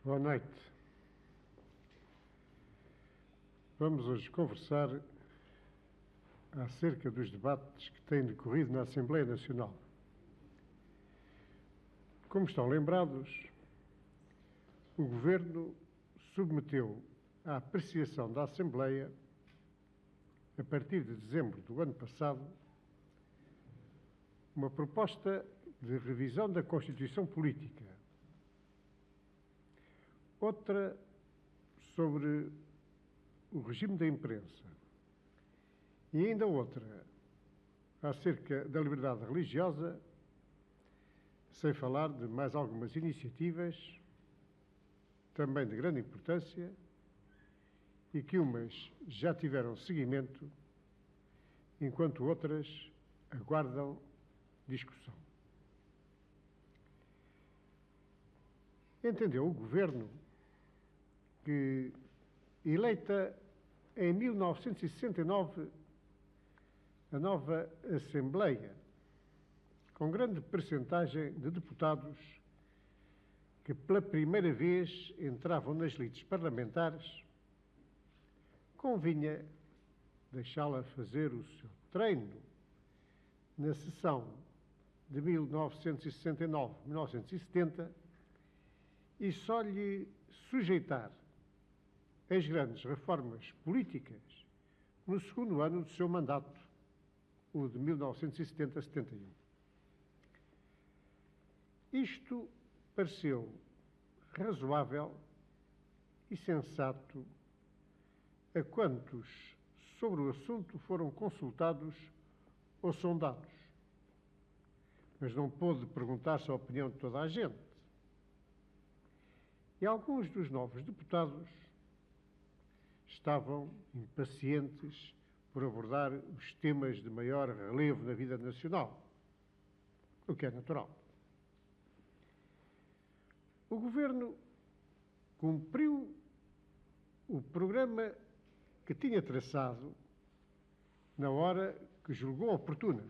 Boa noite. Vamos hoje conversar acerca dos debates que têm decorrido na Assembleia Nacional. Como estão lembrados, o Governo submeteu à apreciação da Assembleia, a partir de dezembro do ano passado, uma proposta de revisão da Constituição Política, outra sobre o regime da imprensa e ainda outra acerca da liberdade religiosa, sem falar de mais algumas iniciativas, também de grande importância, e que umas já tiveram seguimento, enquanto outras aguardam discussão. Entendeu o Governo que, eleita em 1969, a nova Assembleia, com grande percentagem de deputados que pela primeira vez entravam nas lides parlamentares, convinha deixá-la fazer o seu treino na sessão de 1969-1970 e só lhe sujeitar as grandes reformas políticas no segundo ano do seu mandato, o de 1970-71. Isto pareceu razoável e sensato a quantos sobre o assunto foram consultados ou sondados, mas não pôde perguntar-se a opinião de toda a gente. E alguns dos novos deputados estavam impacientes por abordar os temas de maior relevo na vida nacional, o que é natural. O Governo cumpriu o programa que tinha traçado na hora que julgou oportuna,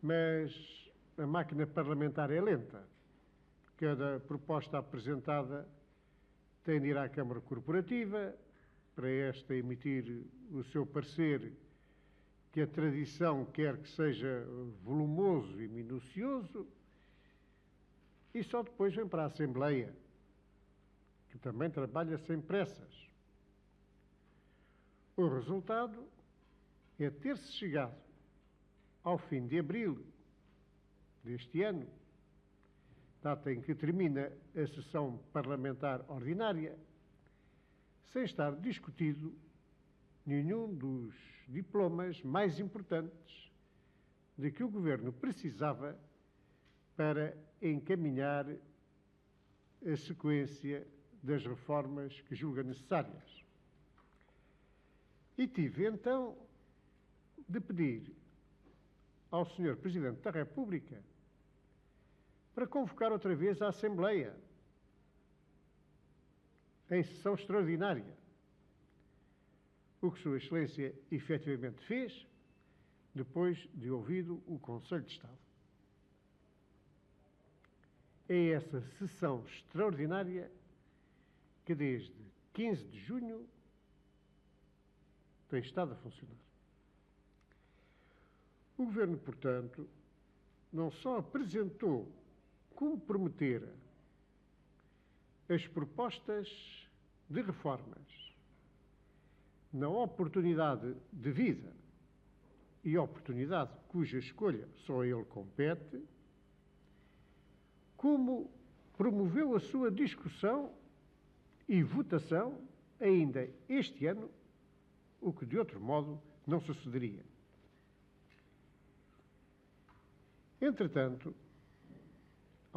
mas a máquina parlamentar é lenta. Cada proposta apresentada tem de ir à Câmara Corporativa, para esta emitir o seu parecer, que a tradição quer que seja volumoso e minucioso, e só depois vem para a Assembleia, que também trabalha sem pressas. O resultado é ter-se chegado ao fim de abril deste ano, data em que termina a sessão parlamentar ordinária, sem estar discutido nenhum dos diplomas mais importantes de que o Governo precisava para encaminhar a sequência das reformas que julga necessárias. E tive, então, de pedir ao Sr. Presidente da República para convocar outra vez a Assembleia em sessão extraordinária, o que Sua Excelência efetivamente fez depois de ouvido o Conselho de Estado. É essa sessão extraordinária que desde 15 de junho tem estado a funcionar. O Governo, portanto, não só apresentou como prometera as propostas de reformas na oportunidade devida e oportunidade cuja escolha só a ele compete, como promoveu a sua discussão e votação ainda este ano, o que de outro modo não sucederia. Entretanto,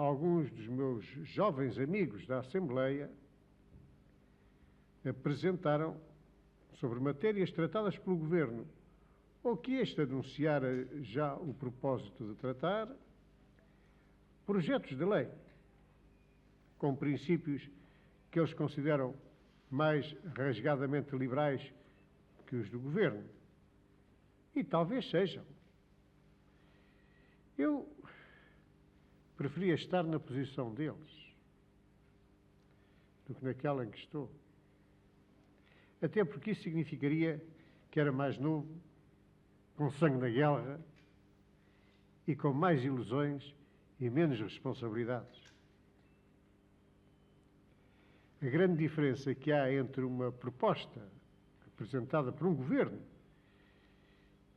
alguns dos meus jovens amigos da Assembleia apresentaram, sobre matérias tratadas pelo Governo, ou que este anunciara já o propósito de tratar, projetos de lei com princípios que eles consideram mais rasgadamente liberais que os do Governo. E talvez sejam. Eu preferia estar na posição deles. do que naquela em que estou. Até porque isso significaria que era mais novo, com sangue na guerra e com mais ilusões e menos responsabilidades. A grande diferença que há entre uma proposta apresentada por um governo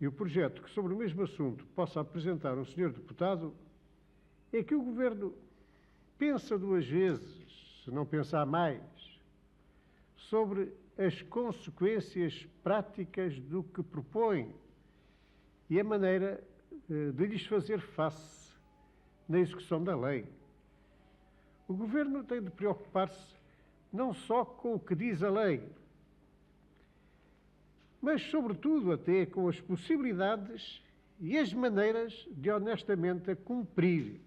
e o projeto que sobre o mesmo assunto possa apresentar um senhor deputado é que o governo pensa duas vezes, se não pensar mais, sobre as consequências práticas do que propõe e a maneira de lhes fazer face na execução da lei. O governo tem de preocupar-se não só com o que diz a lei, mas, sobretudo, até com as possibilidades e as maneiras de honestamente a cumprir.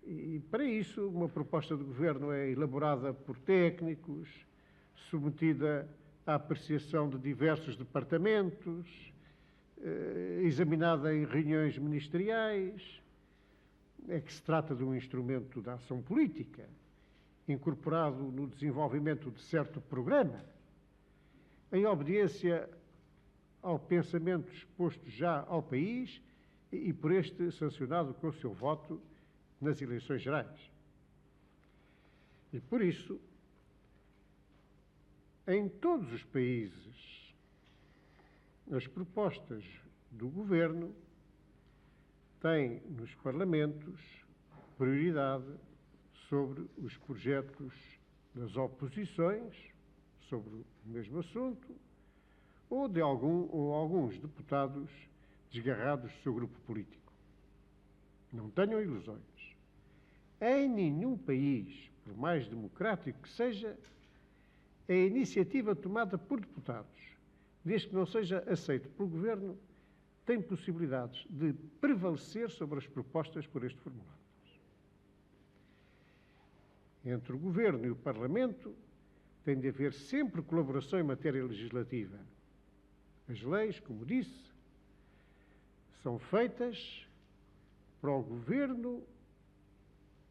E, para isso, uma proposta de governo é elaborada por técnicos, submetida à apreciação de diversos departamentos, examinada em reuniões ministeriais. É que se trata de um instrumento de ação política, incorporado no desenvolvimento de certo programa, em obediência ao pensamento exposto já ao país e por este sancionado com o seu voto nas eleições gerais. E por isso, em todos os países, as propostas do governo têm nos parlamentos prioridade sobre os projetos das oposições sobre o mesmo assunto ou de alguns deputados desgarrados do seu grupo político. Não tenham ilusões. Em nenhum país, por mais democrático que seja, a iniciativa tomada por deputados, desde que não seja aceito pelo governo, tem possibilidades de prevalecer sobre as propostas por este formulado. Entre o governo e o Parlamento tem de haver sempre colaboração em matéria legislativa. As leis, como disse, são feitas para o governo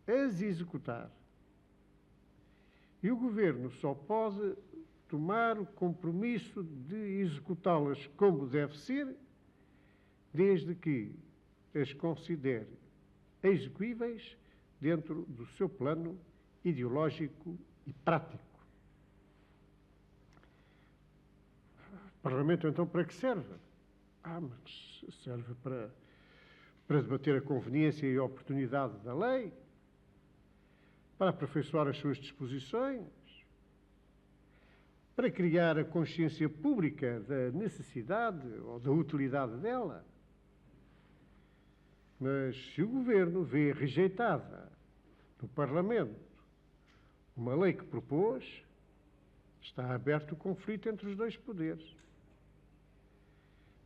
as executar. E o governo só pode tomar o compromisso de executá-las como deve ser, desde que as considere execuíveis dentro do seu plano ideológico e prático. O Parlamento, então, para que serve? Mas serve para debater a conveniência e a oportunidade da lei, para aperfeiçoar as suas disposições, para criar a consciência pública da necessidade ou da utilidade dela. Mas se o governo vê rejeitada no Parlamento uma lei que propôs, está aberto o conflito entre os dois poderes.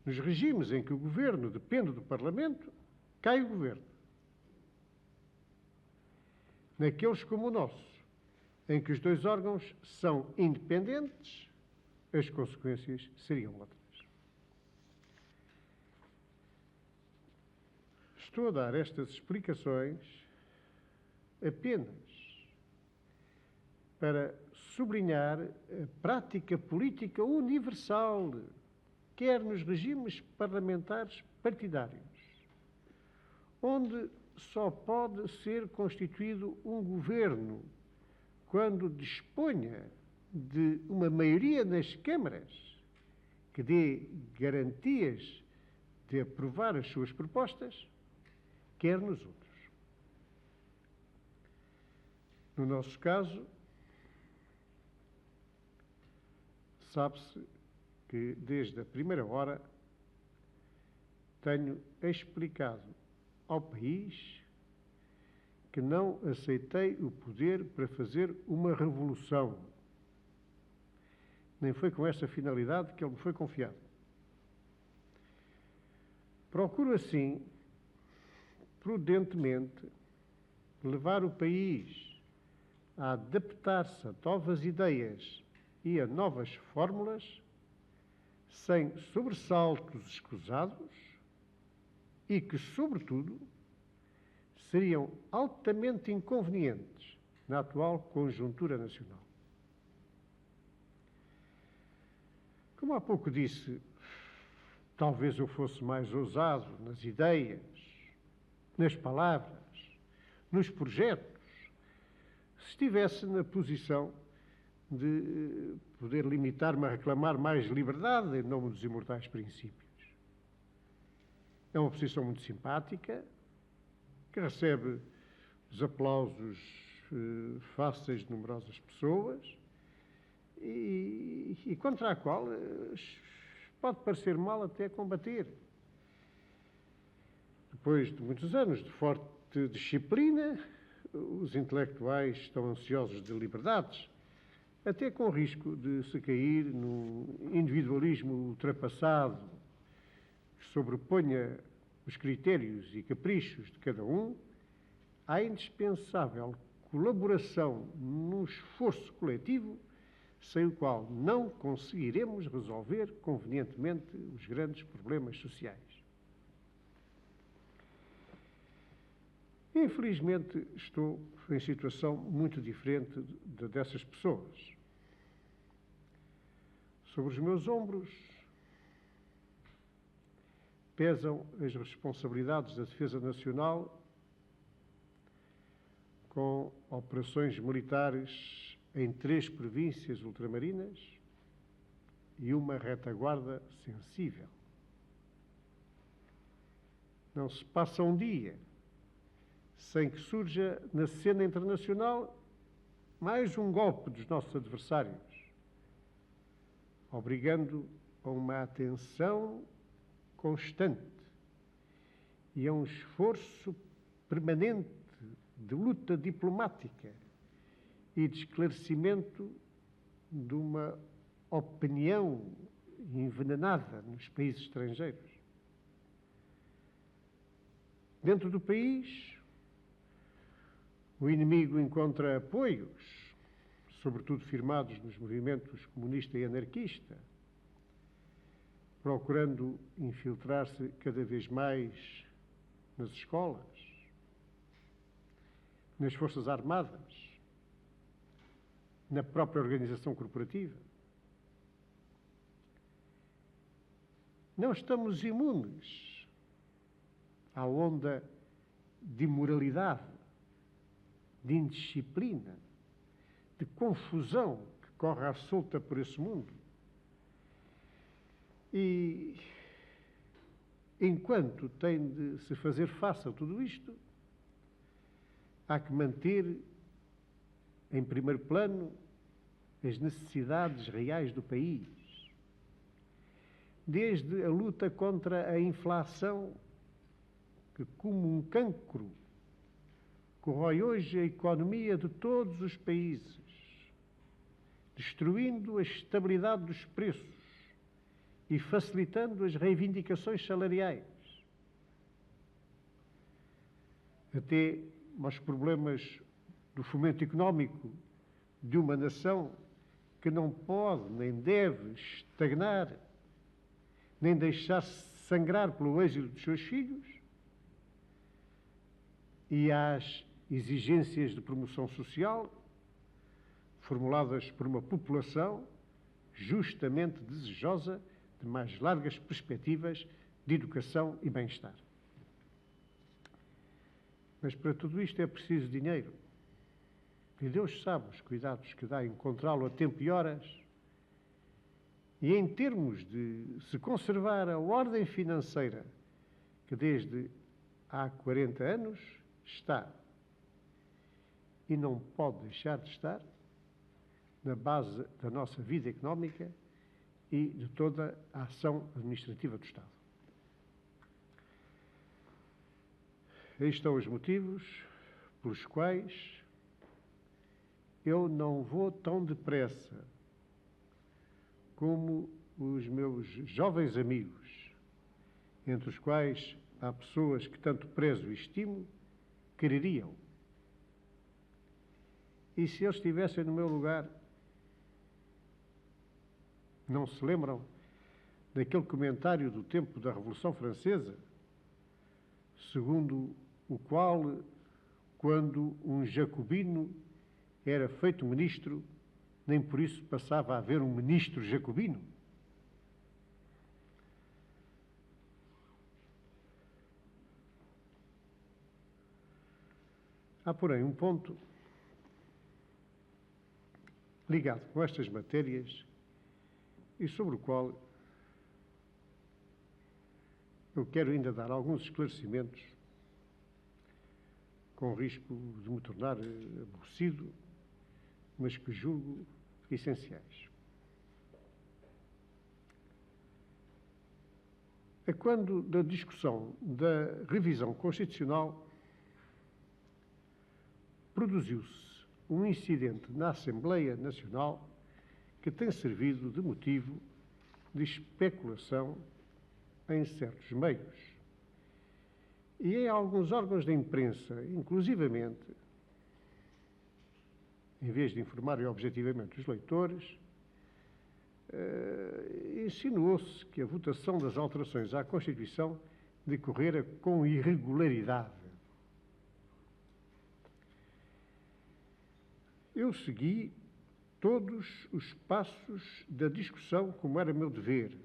Nos regimes em que o governo depende do Parlamento, cai o governo. Naqueles como o nosso, em que os dois órgãos são independentes, as consequências seriam outras. Estou a dar estas explicações apenas para sublinhar a prática política universal, quer nos regimes parlamentares partidários, onde só pode ser constituído um governo quando disponha de uma maioria nas câmaras que dê garantias de aprovar as suas propostas, quer nos outros. No nosso caso, sabe-se que desde a primeira hora tenho explicado ao país que não aceitei o poder para fazer uma revolução. Nem foi com essa finalidade que ele me foi confiado. Procuro, assim, prudentemente, levar o país a adaptar-se a novas ideias e a novas fórmulas, sem sobressaltos escusados e que, sobretudo, seriam altamente inconvenientes na atual conjuntura nacional. Como há pouco disse, talvez eu fosse mais ousado nas ideias, nas palavras, nos projetos, se estivesse na posição de poder limitar-me a reclamar mais liberdade em nome dos imortais princípios. É uma posição muito simpática, que recebe os aplausos fáceis de numerosas pessoas e contra a qual pode parecer mal até combater. Depois de muitos anos de forte disciplina, os intelectuais estão ansiosos de liberdades, até com risco de se cair num individualismo ultrapassado que sobreponha os critérios e caprichos de cada um à indispensável colaboração num esforço coletivo sem o qual não conseguiremos resolver convenientemente os grandes problemas sociais. Infelizmente, estou em situação muito diferente dessas pessoas. Sobre os meus ombros pesam as responsabilidades da defesa nacional com operações militares em 3 províncias ultramarinas e uma retaguarda sensível. Não se passa um dia sem que surja na cena internacional mais um golpe dos nossos adversários, obrigando a uma atenção constante e a um esforço permanente de luta diplomática e de esclarecimento de uma opinião envenenada nos países estrangeiros. Dentro do país, o inimigo encontra apoios, sobretudo firmados nos movimentos comunista e anarquista, procurando infiltrar-se cada vez mais nas escolas, nas forças armadas, na própria organização corporativa. Não estamos imunes à onda de imoralidade, de indisciplina, de confusão que corre à solta por esse mundo. E, enquanto tem de se fazer face a tudo isto, há que manter em primeiro plano as necessidades reais do país. Desde a luta contra a inflação, que como um cancro corrói hoje a economia de todos os países, destruindo a estabilidade dos preços e facilitando as reivindicações salariais, até aos problemas do fomento económico de uma nação que não pode nem deve estagnar, nem deixar-se sangrar pelo êxito dos seus filhos, e às exigências de promoção social formuladas por uma população justamente desejosa de mais largas perspectivas de educação e bem-estar. Mas para tudo isto é preciso dinheiro. E Deus sabe os cuidados que dá encontrá-lo a tempo e horas. E em termos de se conservar a ordem financeira que desde há 40 anos está e não pode deixar de estar na base da nossa vida económica e de toda a ação administrativa do Estado. Aí estão os motivos pelos quais eu não vou tão depressa como os meus jovens amigos, entre os quais há pessoas que tanto prezo e estimo, quereriam. E se eles estivessem no meu lugar, não se lembram daquele comentário do tempo da Revolução Francesa, segundo o qual, quando um jacobino era feito ministro, nem por isso passava a haver um ministro jacobino. Há, porém, um ponto ligado com estas matérias e sobre o qual eu quero ainda dar alguns esclarecimentos, com risco de me tornar aborrecido, mas que julgo essenciais. É quando da discussão da revisão constitucional produziu-se um incidente na Assembleia Nacional que tem servido de motivo de especulação em certos meios e em alguns órgãos da imprensa, inclusivamente, em vez de informarem objetivamente os leitores, insinuou-se que a votação das alterações à Constituição decorrera com irregularidade. Eu segui todos os passos da discussão como era meu dever.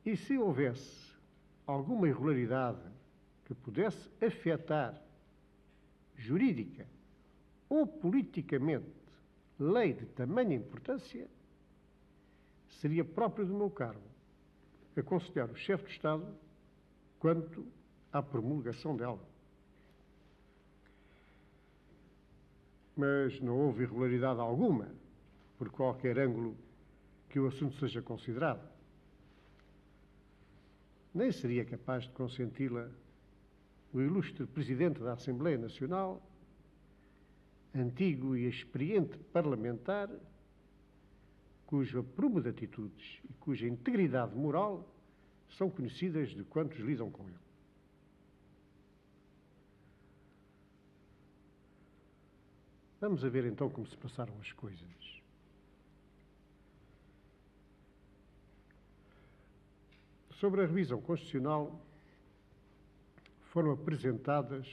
E se houvesse alguma irregularidade que pudesse afetar jurídica ou politicamente lei de tamanha importância, seria próprio do meu cargo aconselhar o chefe de Estado quanto à promulgação dela. Mas não houve irregularidade alguma, por qualquer ângulo que o assunto seja considerado. Nem seria capaz de consenti-la o ilustre Presidente da Assembleia Nacional, antigo e experiente parlamentar, cujo aprumo de atitudes e cuja integridade moral são conhecidas de quantos lidam com ele. Vamos a ver então como se passaram as coisas. Sobre a revisão constitucional, foram apresentadas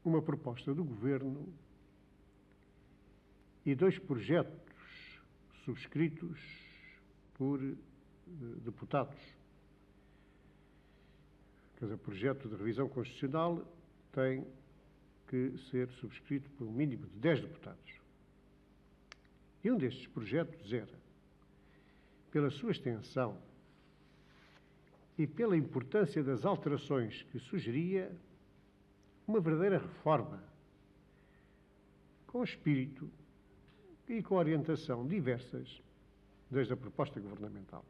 uma proposta do Governo e 2 projetos subscritos por deputados. Quer dizer, o projeto de revisão constitucional tem que ser subscrito por um mínimo de 10 deputados. E um destes projetos era, pela sua extensão e pela importância das alterações que sugeria, uma verdadeira reforma, com espírito e com orientação diversas desde a proposta governamental.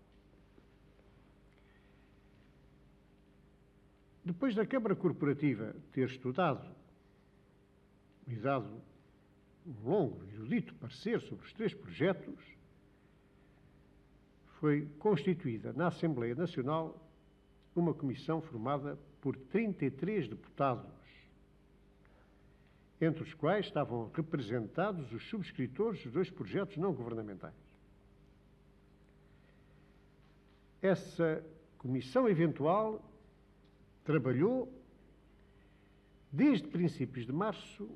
Depois da Câmara Corporativa ter estudado e dado um longo e erudito parecer sobre os 3 projetos, foi constituída na Assembleia Nacional uma comissão formada por 33 deputados, entre os quais estavam representados os subscritores dos 2 projetos não governamentais. Essa comissão eventual trabalhou desde princípios de março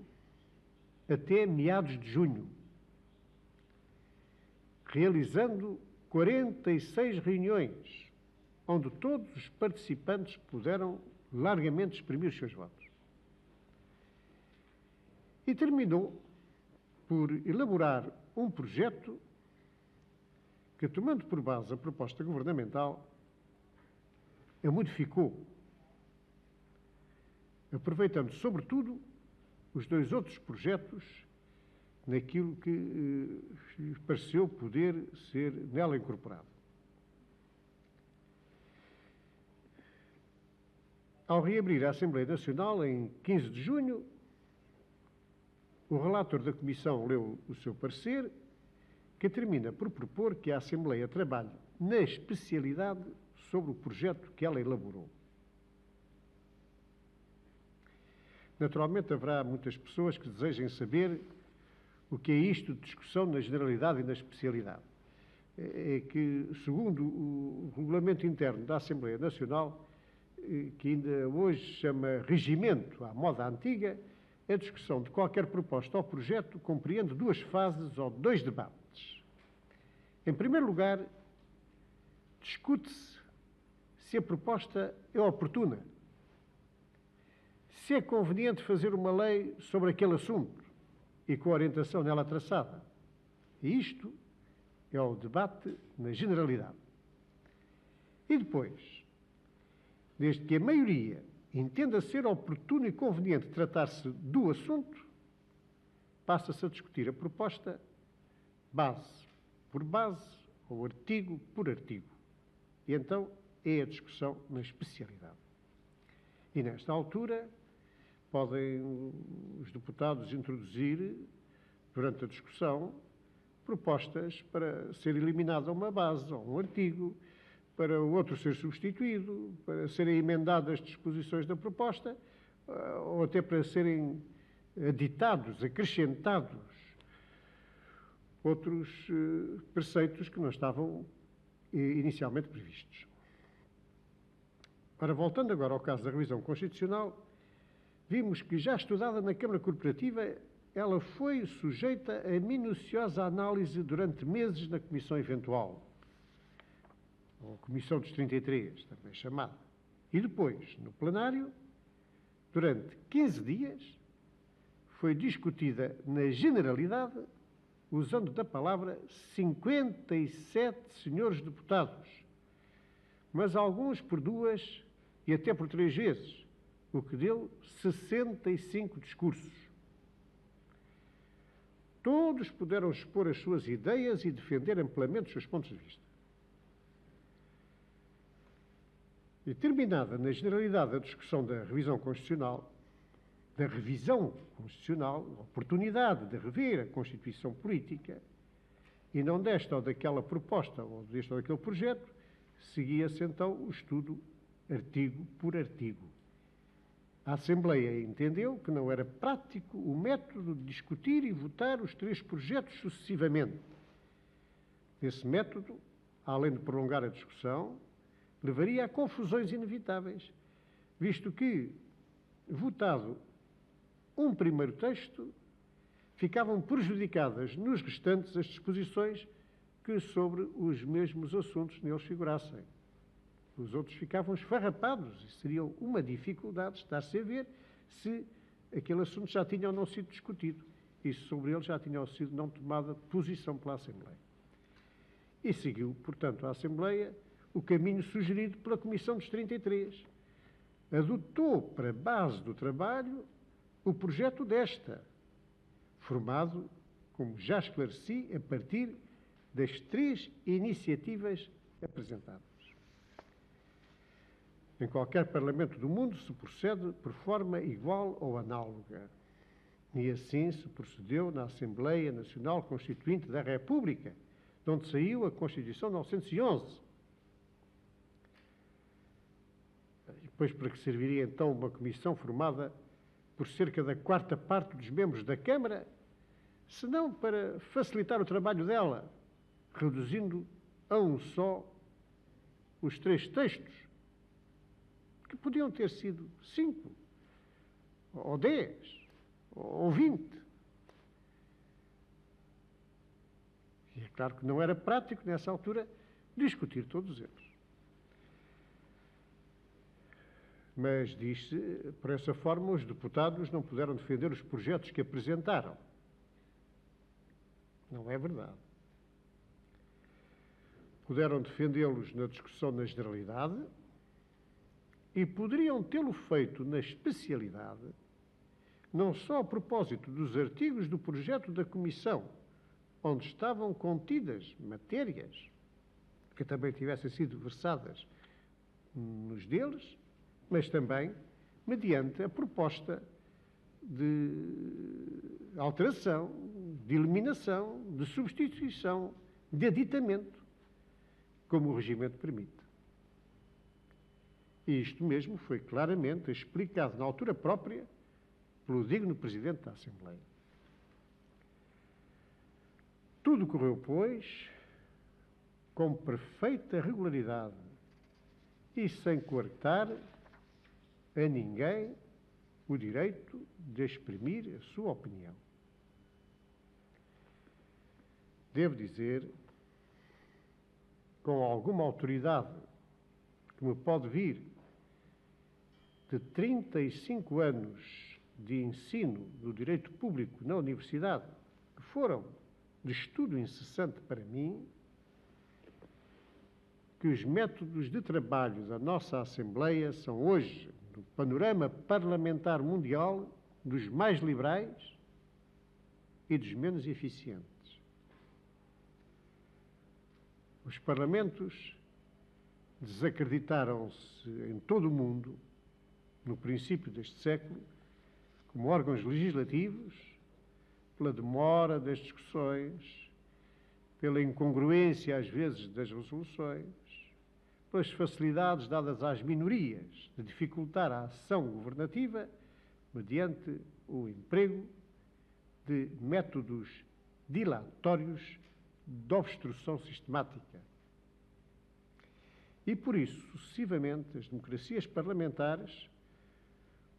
até meados de junho, realizando 46 reuniões, onde todos os participantes puderam largamente exprimir os seus votos. E terminou por elaborar um projeto que, tomando por base a proposta governamental, a modificou, aproveitando, sobretudo, os 2 outros projetos naquilo que lhe pareceu poder ser nela incorporado. Ao reabrir a Assembleia Nacional, em 15 de junho, o relator da Comissão leu o seu parecer, que termina por propor que a Assembleia trabalhe na especialidade sobre o projeto que ela elaborou. Naturalmente, haverá muitas pessoas que desejem saber o que é isto de discussão na generalidade e na especialidade. É que, segundo o regulamento interno da Assembleia Nacional, que ainda hoje se chama regimento, à moda antiga, a discussão de qualquer proposta ou projeto compreende duas fases ou dois debates. Em primeiro lugar, discute-se se a proposta é oportuna, se é conveniente fazer uma lei sobre aquele assunto e com a orientação nela traçada. E isto é o debate na generalidade. E depois, desde que a maioria entenda ser oportuno e conveniente tratar-se do assunto, passa-se a discutir a proposta base por base ou artigo por artigo. E então é a discussão na especialidade. E nesta altura podem os deputados introduzir, durante a discussão, propostas para ser eliminada uma base ou um artigo, para o outro ser substituído, para serem emendadas disposições da proposta, ou até para serem aditados, acrescentados outros preceitos que não estavam inicialmente previstos. Ora, voltando agora ao caso da revisão constitucional, vimos que, já estudada na Câmara Corporativa, ela foi sujeita a minuciosa análise durante meses na Comissão Eventual, ou Comissão dos 33, também chamada. E depois, no plenário, durante 15 dias, foi discutida na generalidade, usando da palavra 57 senhores deputados, mas alguns por 2 e até por 3 vezes, o que deu 65 discursos. Todos puderam expor as suas ideias e defender amplamente os seus pontos de vista. E terminada na generalidade a discussão da revisão constitucional, a oportunidade de rever a Constituição Política, e não desta ou daquela proposta ou deste ou daquele projeto, seguia-se então o estudo artigo por artigo. A Assembleia entendeu que não era prático o método de discutir e votar os 3 projetos sucessivamente. Esse método, além de prolongar a discussão, levaria a confusões inevitáveis, visto que, votado um primeiro texto, ficavam prejudicadas nos restantes as disposições que sobre os mesmos assuntos neles figurassem. Os outros ficavam esfarrapados e seriam uma dificuldade estar-se a ver se aquele assunto já tinha ou não sido discutido e se sobre ele já tinha ou sido não tomada posição pela Assembleia. E seguiu, portanto, a Assembleia o caminho sugerido pela Comissão dos 33. Adotou para base do trabalho o projeto desta, formado, como já esclareci, a partir das 3 iniciativas apresentadas. Em qualquer parlamento do mundo se procede por forma igual ou análoga. E assim se procedeu na Assembleia Nacional Constituinte da República, de onde saiu a Constituição de 1911. E depois, para que serviria então uma comissão formada por cerca da 4ª parte dos membros da Câmara, se não para facilitar o trabalho dela, reduzindo a um só os 3 textos, que podiam ter sido 5, ou 10, ou 20. E é claro que não era prático, nessa altura, discutir todos eles. Mas, diz-se, por essa forma, os deputados não puderam defender os projetos que apresentaram. Não é verdade. Puderam defendê-los na discussão na generalidade e poderiam tê-lo feito na especialidade, não só a propósito dos artigos do projeto da Comissão, onde estavam contidas matérias que também tivessem sido versadas nos deles, mas também mediante a proposta de alteração, de eliminação, de substituição, de aditamento, como o regimento permite. E isto mesmo foi claramente explicado na altura própria pelo digno Presidente da Assembleia. Tudo correu, pois, com perfeita regularidade e sem coartar a ninguém o direito de exprimir a sua opinião. Devo dizer, com alguma autoridade que me pode vir de 35 anos de ensino do direito público na universidade, que foram de estudo incessante para mim, que os métodos de trabalho da nossa Assembleia são hoje, no panorama parlamentar mundial, dos mais liberais e dos menos eficientes. Os parlamentos desacreditaram-se em todo o mundo, no princípio deste século, como órgãos legislativos, pela demora das discussões, pela incongruência, às vezes, das resoluções, pelas facilidades dadas às minorias de dificultar a ação governativa mediante o emprego de métodos dilatórios de obstrução sistemática. E por isso, sucessivamente, as democracias parlamentares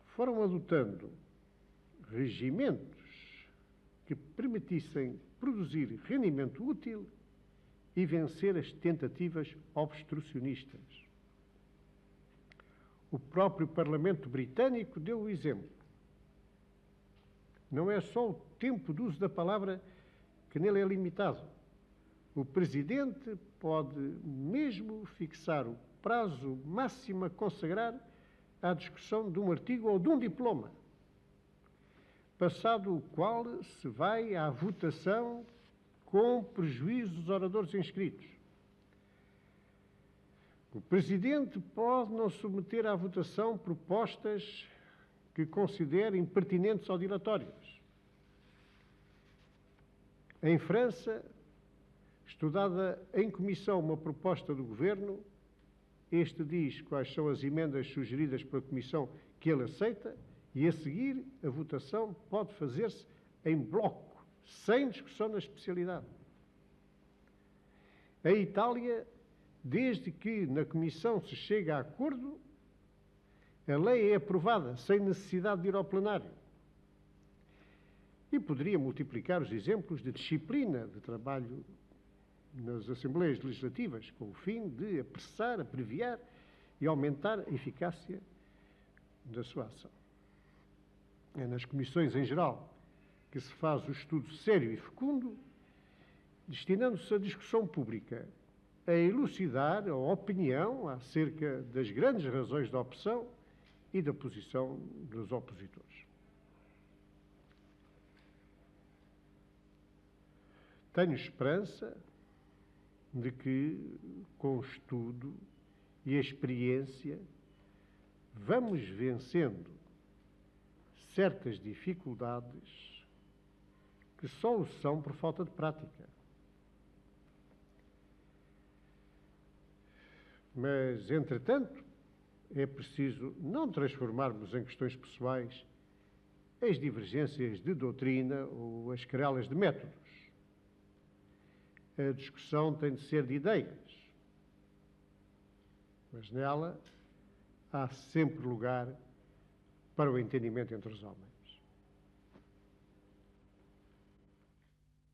foram adotando regimentos que permitissem produzir rendimento útil e vencer as tentativas obstrucionistas. O próprio Parlamento britânico deu o exemplo. Não é só o tempo de uso da palavra que nele é limitado. O Presidente pode mesmo fixar o prazo máximo a consagrar à discussão de um artigo ou de um diploma, passado o qual se vai à votação com prejuízo dos oradores inscritos. O Presidente pode não submeter à votação propostas que considere impertinentes ou dilatórias. Em França, estudada em comissão uma proposta do Governo, este diz quais são as emendas sugeridas pela Comissão que ele aceita e, a seguir, a votação pode fazer-se em bloco, sem discussão na especialidade. A Itália, desde que na Comissão se chega a acordo, a lei é aprovada sem necessidade de ir ao plenário. E poderia multiplicar os exemplos de disciplina de trabalho nas Assembleias Legislativas, com o fim de apressar, abreviar e aumentar a eficácia da sua ação. É nas comissões em geral que se faz o estudo sério e fecundo, destinando-se à discussão pública, a elucidar a opinião acerca das grandes razões da opção e da posição dos opositores. Tenho esperança de que, com o estudo e a experiência, vamos vencendo certas dificuldades que só o são por falta de prática. Mas, entretanto, é preciso não transformarmos em questões pessoais as divergências de doutrina ou as querelas de métodos. A discussão tem de ser de ideias, mas nela há sempre lugar para o entendimento entre os homens.